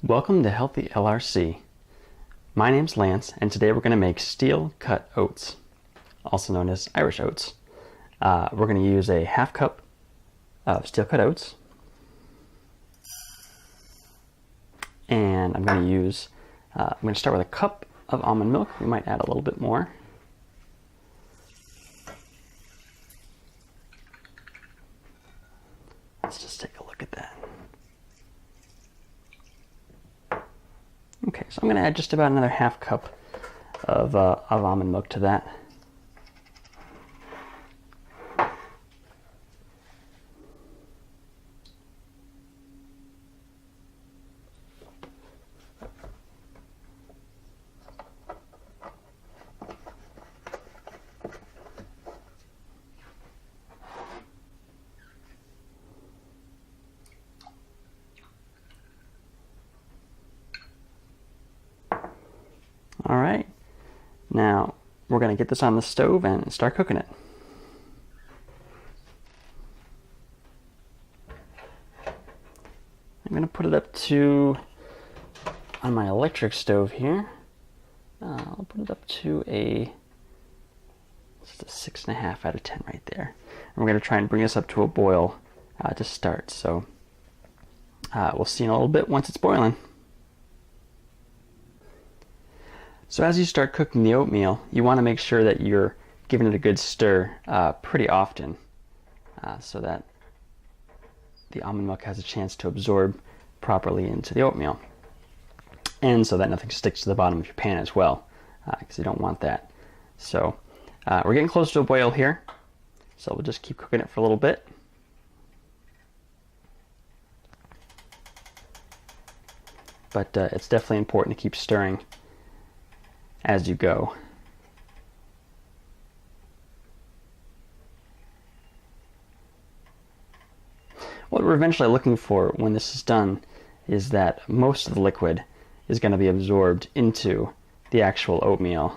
Welcome to Healthy LRC. My name's Lance, and today we're going to make Steel Cut Oats, also known as Irish Oats. We're going to use a half cup of Steel Cut Oats, and I'm going to start with a cup of almond milk. We might add a little bit more. Let's just take a look at that. Okay, so I'm going to add just about another half cup of almond milk to that. All right, now we're going to get this on the stove and start cooking it. I'm going to put it up to, on my electric stove here, I'll put it up to just a 6.5 out of 10 right there. And we're going to try and bring this up to a boil to start. So we'll see in a little bit once it's boiling. So as you start cooking the oatmeal, you want to make sure that you're giving it a good stir pretty often so that the almond milk has a chance to absorb properly into the oatmeal. And so that nothing sticks to the bottom of your pan as well, because you don't want that. So we're getting close to a boil here, so we'll just keep cooking it for a little bit. But it's definitely important to keep stirring as you go. What we're eventually looking for when this is done is that most of the liquid is going to be absorbed into the actual oatmeal,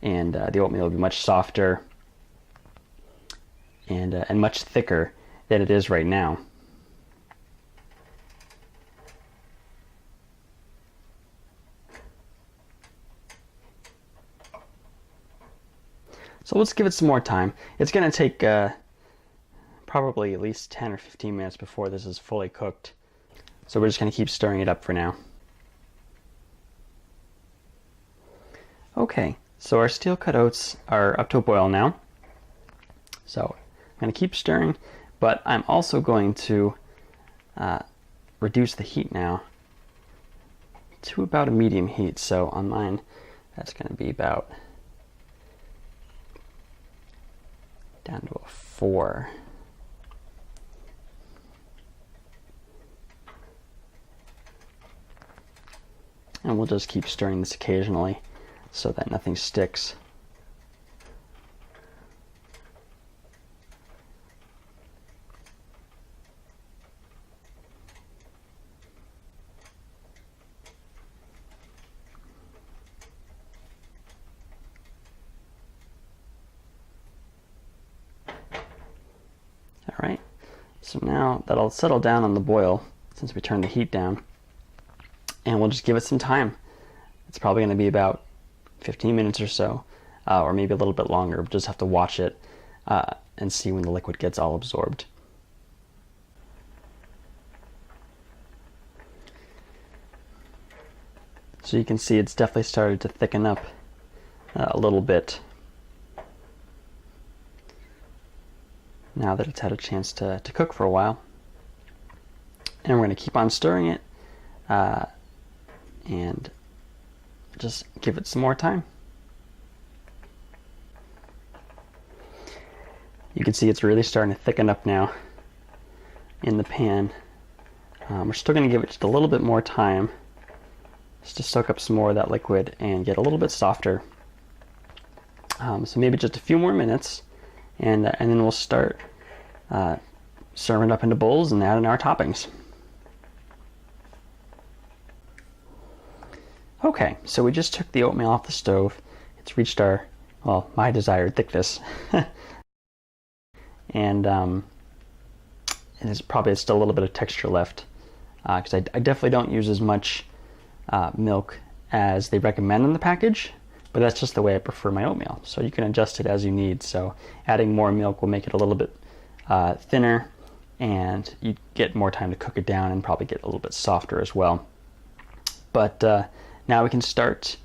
and the oatmeal will be much softer and much thicker than it is right now. So let's give it some more time. It's going to take probably at least 10 or 15 minutes before this is fully cooked. So we're just going to keep stirring it up for now. Okay, so our Steel Cut Oats are up to a boil now. So I'm going to keep stirring, but I'm also going to reduce the heat now to about a medium heat. So on mine, that's going to be about down to a 4. And we'll just keep stirring this occasionally so that nothing sticks. Alright, so now that'll settle down on the boil since we turned the heat down, and we'll just give it some time. It's probably going to be about 15 minutes or so, or maybe a little bit longer. We'll just have to watch it and see when the liquid gets all absorbed. So you can see it's definitely started to thicken up a little bit now that it's had a chance to cook for a while. And we're going to keep on stirring it and just give it some more time. You can see it's really starting to thicken up now in the pan. We're still going to give it just a little bit more time just to soak up some more of that liquid and get a little bit softer. So maybe just a few more minutes, and then we'll start serving it up into bowls and adding our toppings. Okay, so we just took the oatmeal off the stove. It's reached my desired thickness. And it's probably still a little bit of texture left. because I definitely don't use as much milk as they recommend in the package, but that's just the way I prefer my oatmeal. So you can adjust it as you need. So adding more milk will make it a little bit thinner, and you get more time to cook it down and probably get a little bit softer as well. But now we can start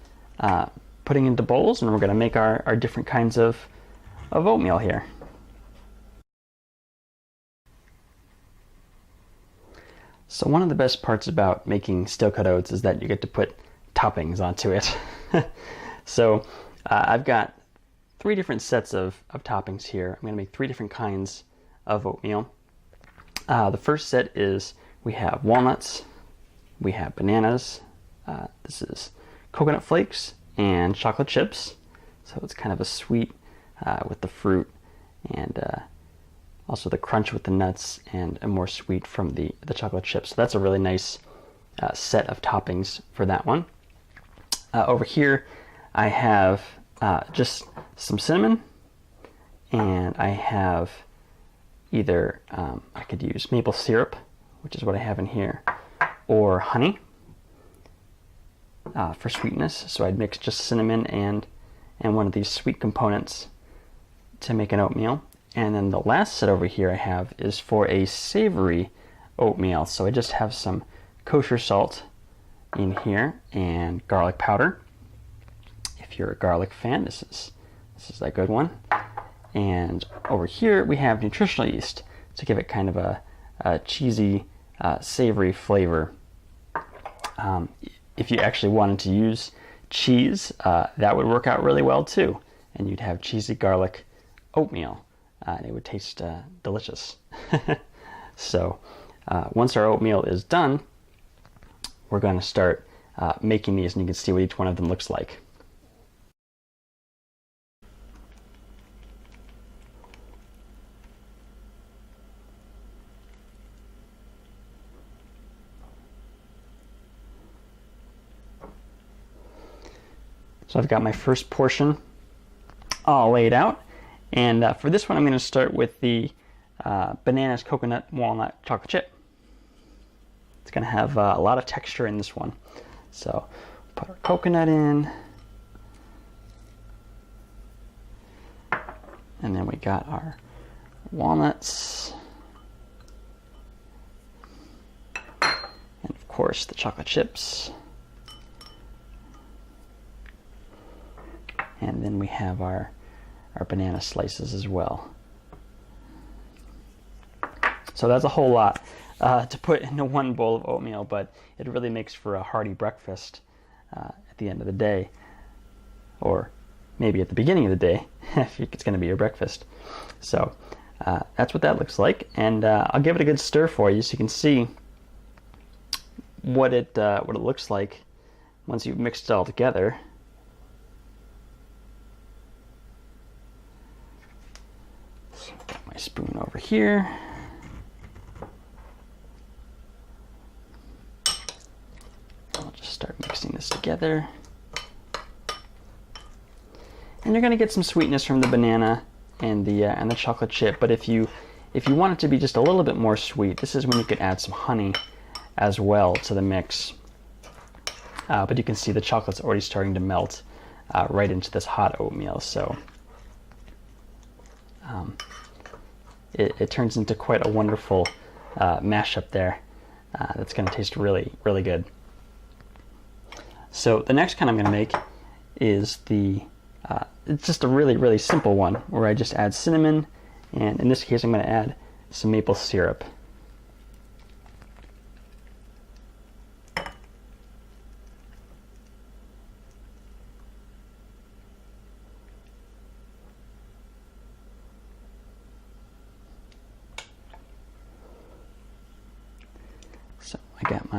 putting into bowls, and we're going to make our different kinds of oatmeal here. So one of the best parts about making steel cut oats is that you get to put toppings onto it. So I've got 3 different sets of toppings here. I'm going to make 3 different kinds of oatmeal. The first set is, we have walnuts, we have bananas, this is coconut flakes, and chocolate chips. So it's kind of a sweet with the fruit, and also the crunch with the nuts, and a more sweet from the chocolate chips. So that's a really nice set of toppings for that one. Over here I have just some cinnamon, and I have either I could use maple syrup, which is what I have in here, or honey for sweetness. So I'd mix just cinnamon and one of these sweet components to make an oatmeal. And then the last set over here I have is for a savory oatmeal. So I just have some kosher salt in here and garlic powder. If you're a garlic fan, this is a good one. And over here we have nutritional yeast to give it kind of a cheesy, savory flavor. If you actually wanted to use cheese, that would work out really well too, and you'd have cheesy garlic oatmeal, and it would taste delicious. So once our oatmeal is done, we're going to start making these, and you can see what each one of them looks like. So I've got my first portion all laid out, and for this one I'm going to start with the bananas, coconut, walnut, chocolate chip. It's going to have a lot of texture in this one. So put our coconut in, and then we got our walnuts, and of course the chocolate chips. And then we have our banana slices as well. So that's a whole lot to put into one bowl of oatmeal, but it really makes for a hearty breakfast at the end of the day, or maybe at the beginning of the day if it's going to be your breakfast. So that's what that looks like, and I'll give it a good stir for you so you can see what it looks like once you've mixed it all together. Got my spoon over here. I'll just start mixing this together. And you're going to get some sweetness from the banana and the chocolate chip, but if you want it to be just a little bit more sweet, this is when you could add some honey as well to the mix. But you can see the chocolate's already starting to melt right into this hot oatmeal, so it turns into quite a wonderful mashup there that's going to taste really, really good. So the next kind I'm going to make is it's just a really, really simple one where I just add cinnamon, and in this case I'm going to add some maple syrup. So I got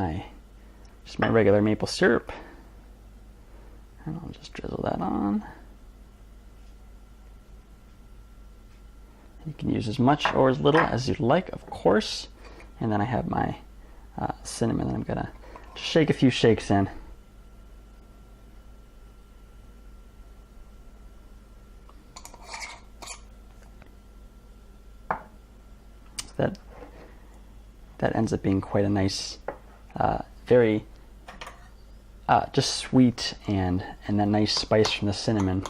just my regular maple syrup, and I'll just drizzle that on. You can use as much or as little as you'd like, of course. And then I have my cinnamon that I'm gonna just shake a few shakes in. That ends up being quite a nice very just sweet, and that nice spice from the cinnamon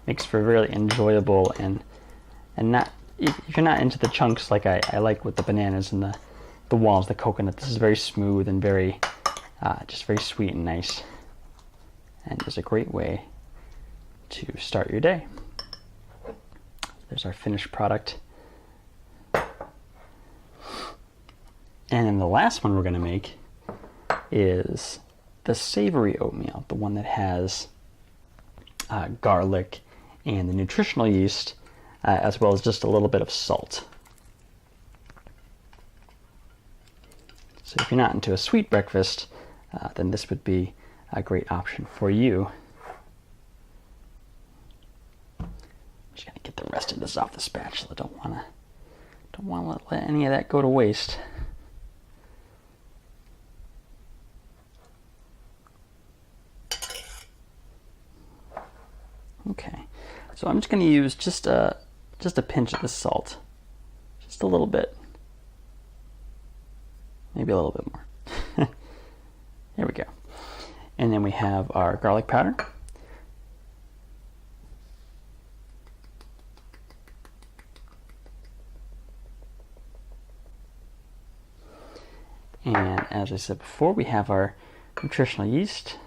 makes for really enjoyable, and not, if you're not into the chunks like I like with the bananas and the walnuts, the coconut, this is very smooth and very just very sweet and nice, and is a great way to start your day. There's our finished product. And then the last one we're going to make is the savory oatmeal, the one that has garlic and the nutritional yeast, as well as just a little bit of salt. So if you're not into a sweet breakfast, then this would be a great option for you. I'm just gonna get the rest of this off the spatula. Don't wanna let any of that go to waste. Okay, so I'm just going to use just a pinch of the salt, just a little bit, maybe a little bit more. There we go. And then we have our garlic powder. And as I said before, we have our nutritional yeast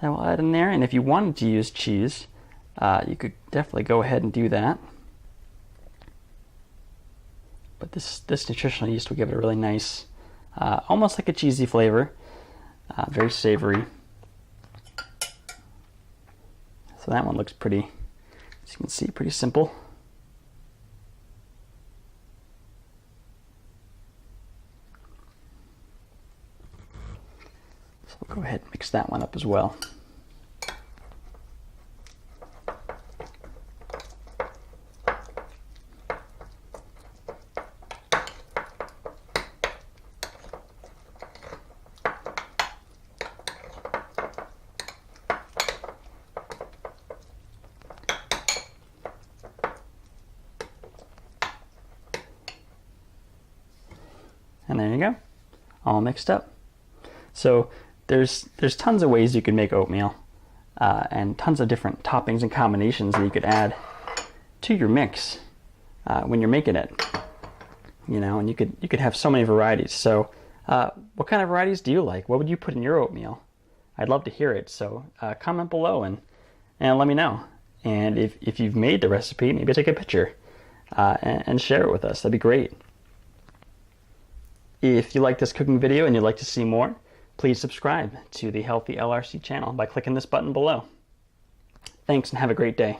that we'll add in there. And if you wanted to use cheese, you could definitely go ahead and do that. But this nutritional yeast will give it a really nice, almost like a cheesy flavor, very savory. So that one looks pretty, as you can see, pretty simple. So we'll go ahead and mix that one up as well. And there you go, all mixed up. So there's tons of ways you can make oatmeal, and tons of different toppings and combinations that you could add to your mix when you're making it. You know, and you could have so many varieties. So what kind of varieties do you like? What would you put in your oatmeal? I'd love to hear it. So comment below and let me know. And if you've made the recipe, maybe take a picture and share it with us. That'd be great. If you like this cooking video and you'd like to see more, please subscribe to the Healthy LRC channel by clicking this button below. Thanks and have a great day.